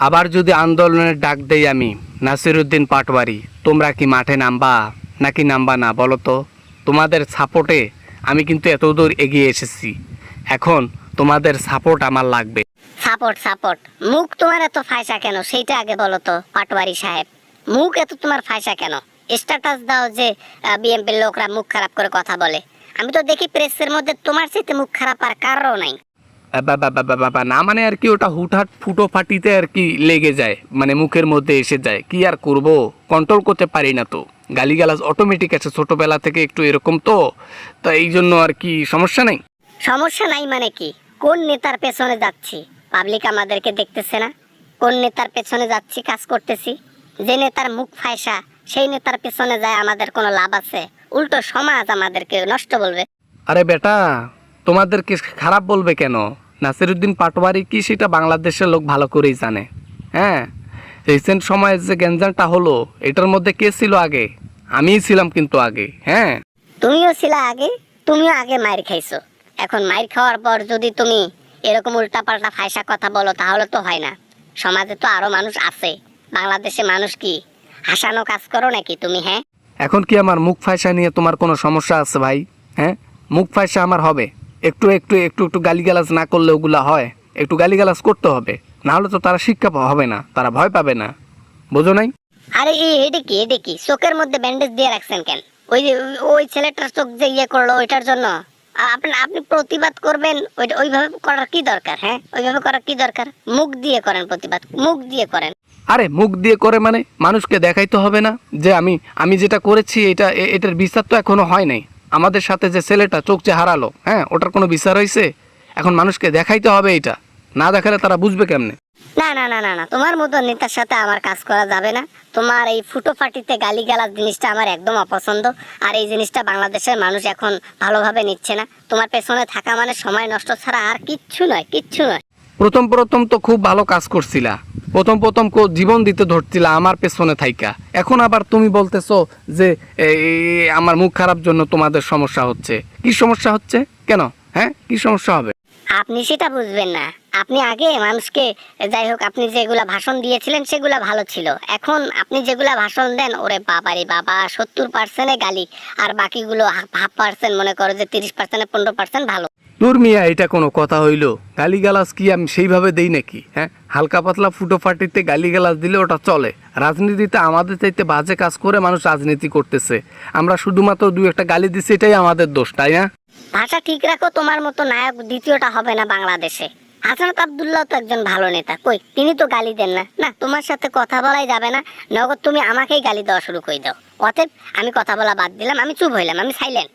আবার যদি আন্দোলনের ডাক দেই আমি নাসিরউদ্দিন পাটোয়ারি, তোমরা কি মাঠে নামবা নাকি নামবা না বলো তো? তোমাদের সাপোর্টে আমি কিন্তু এতদূর এগিয়ে এসেছি। এখন তোমাদের সাপোর্ট আমার লাগবে। সাপোর্ট সাপোর্ট, মুখ তোমার এত ফায়সা কেন সেইটা আগে বলো তো পাটোয়ারি সাহেব। মুখ এত তোমার ফায়সা কেন? স্ট্যাটাস দাও যে বিএনপির লোকরা মুখ খারাপ করে কথা বলে। আমি তো দেখি প্রেসের মধ্যে তোমার চাইতে মুখ খারাপ আর কারও নাই। বাবা না, মানে আর কি ওটা হুটহাট ফুটো ফাটিতে আর কি লেগে যায়, মানে মুখের মধ্যে এসে যায়। কি আর করব, কন্ট্রোল করতে পারি না তো। গালিগালাজ অটোমেটিক আছে ছোটবেলা থেকে একটু এরকম তো, তো এই জন্য আর কি সমস্যা নেই। সমস্যা নাই মানে কি? কোন নেতার পেছনে যাচ্ছি? পাবলিক আমাদেরকে দেখতেছে না? কোন নেতার পেছনে যাচ্ছি, কাজ করতেছি? যে নেতার মুখ ফায়সা সেই নেতার পেছনে যায় আমাদের কোনো লাভ আছে? উল্টো সমাজ আমাদেরকে নষ্ট বলবে। আরে বেটা, তোমাদেরকে খারাপ বলবে কেন? নাসিরউদ্দিন পাটোয়ারি কি সেটা বাংলাদেশের লোক ভালো করেই জানে। হ্যাঁ, রিসেন্ট সময়ে যে গ্যাঞ্জামটা হলো এটার মধ্যে কে ছিল আগে? আমিই ছিলাম কিন্তু আগে। হ্যাঁ, তুমিও ছিলা আগে, তুমিও আগে মাইর খাইছো। এখন মাইর খাওয়ার পর যদি তুমি এরকম উল্টাপাল্টা ফায়সা কথা বলো তাহলে তো হয় না। সমাজে তো আরো মানুষ আছে। বাংলাদেশে মানুষ কি হাসানো কাজ করো নাকি তুমি? হ্যাঁ, এখন কি আমার মুখ ফায়সা নিয়ে তোমার কোনো সমস্যা আছে ভাই? হ্যাঁ, মুখ ফায়সা আমার হবে। একটু একটু একটু একটু গালিগালাজ না করলে ওগুলা হয়? একটু গালিগালাজ করতে হবে, না হলে তো তারা শিক্ষা হবে না, তারা ভয় পাবে না। বোঝো নাই? আরে এটা কি চোখের মধ্যে ব্যান্ডেজ দিয়ে রাখছেন কেন? ওই যে ওই ছেলেটার চোখ যে ইয়ে করলো ওইটার জন্য আপনি আপনি প্রতিবাদ করবেন? ওইভাবে করার কি দরকার? হ্যাঁ, ওইভাবে করার কি দরকার? মুখ দিয়ে করেন প্রতিবাদ, মুখ দিয়ে করেন। আরে মুখ দিয়ে করে মানে মানুষকে দেখাইতে হবে না যে আমি আমি যেটা করেছি এটার বিচার তো এখনো হয় নাই। আমাদের সাথে যে ছেলেটা চোখ যে হারালো, হ্যাঁ, ওটার কোনো বিচার হয়েছে? এখন মানুষকে দেখাইতে হবে, এটা না দেখালে তারা বুঝবে কেমনে? না না না না না, তোমার মতো নেতার সাথে আমার কাজ করা যাবে না। তোমার এই ফুটো ফাটিতে গালিগালাজ জিনিসটা আমার একদম অপছন্দ। আর এই জিনিসটা বাংলাদেশের মানুষ এখন ভালোভাবে নিচ্ছে না। তোমার পেছনে থাকা মানে সময় নষ্ট ছাড়া আর কিচ্ছু নয়, কিচ্ছু নয়। প্রথম প্রথম তো খুব ভালো কাজ করছিলা, প্রথম প্রথম জীবন দিতে ধরছিলা আমার পেছনে থাইকা। এখন আবার তুমি বলতেছো যে আমার মুখ খারাপ জন্য তোমাদের সমস্যা হচ্ছে। কি সমস্যা হচ্ছে কেন? হ্যাঁ, কি সমস্যা হবে? আপনি সেটা বুঝবেন না। আপনি আগে মানুষকে, যাই হোক, আপনি যেগুলা ভাষণ দিয়েছিলেন সেগুলা ভালো ছিল। এখন আপনি যেগুলা ভাষণ দেন, ওরে বাবারে বাবা, 70% গালি আর বাকিগুলো হাফ পার্সেন্ট, মনে করো যে 30% 15% ভালো। দূর মিয়া, এটা কোনো কথা হইল? গালিগালাজ কি আমি সেইভাবে দেই নাকি? হ্যাঁ, হালকা পাতলা ফুটো ফাটিতে গালিগালাজ দিলে ওটা চলে। রাজনীতিতে আমাদের চাইতে বাজে কাজ করে মানুষ রাজনীতি করতেছে, আমরা শুধুমাত্র দুই একটা গালি দিচ্ছি, এটাই আমাদের দোষ, তাই না? ভাষা ঠিক রাখো, তোমার মতো নায়ক দ্বিতীয়টা হবে না বাংলাদেশে। হাসনাত আব্দুল্লাহ তো একজন ভালো নেতা, কই তিনি তো গালি দেন না। না, তোমার সাথে কথা বলাই যাবে না, নগদ তুমি আমাকেই গালি দেওয়া শুরু করে দাও। অতএব আমি কথা বলা বাদ দিলাম, আমি চুপ হইলাম, আমি সাইলেন্ট।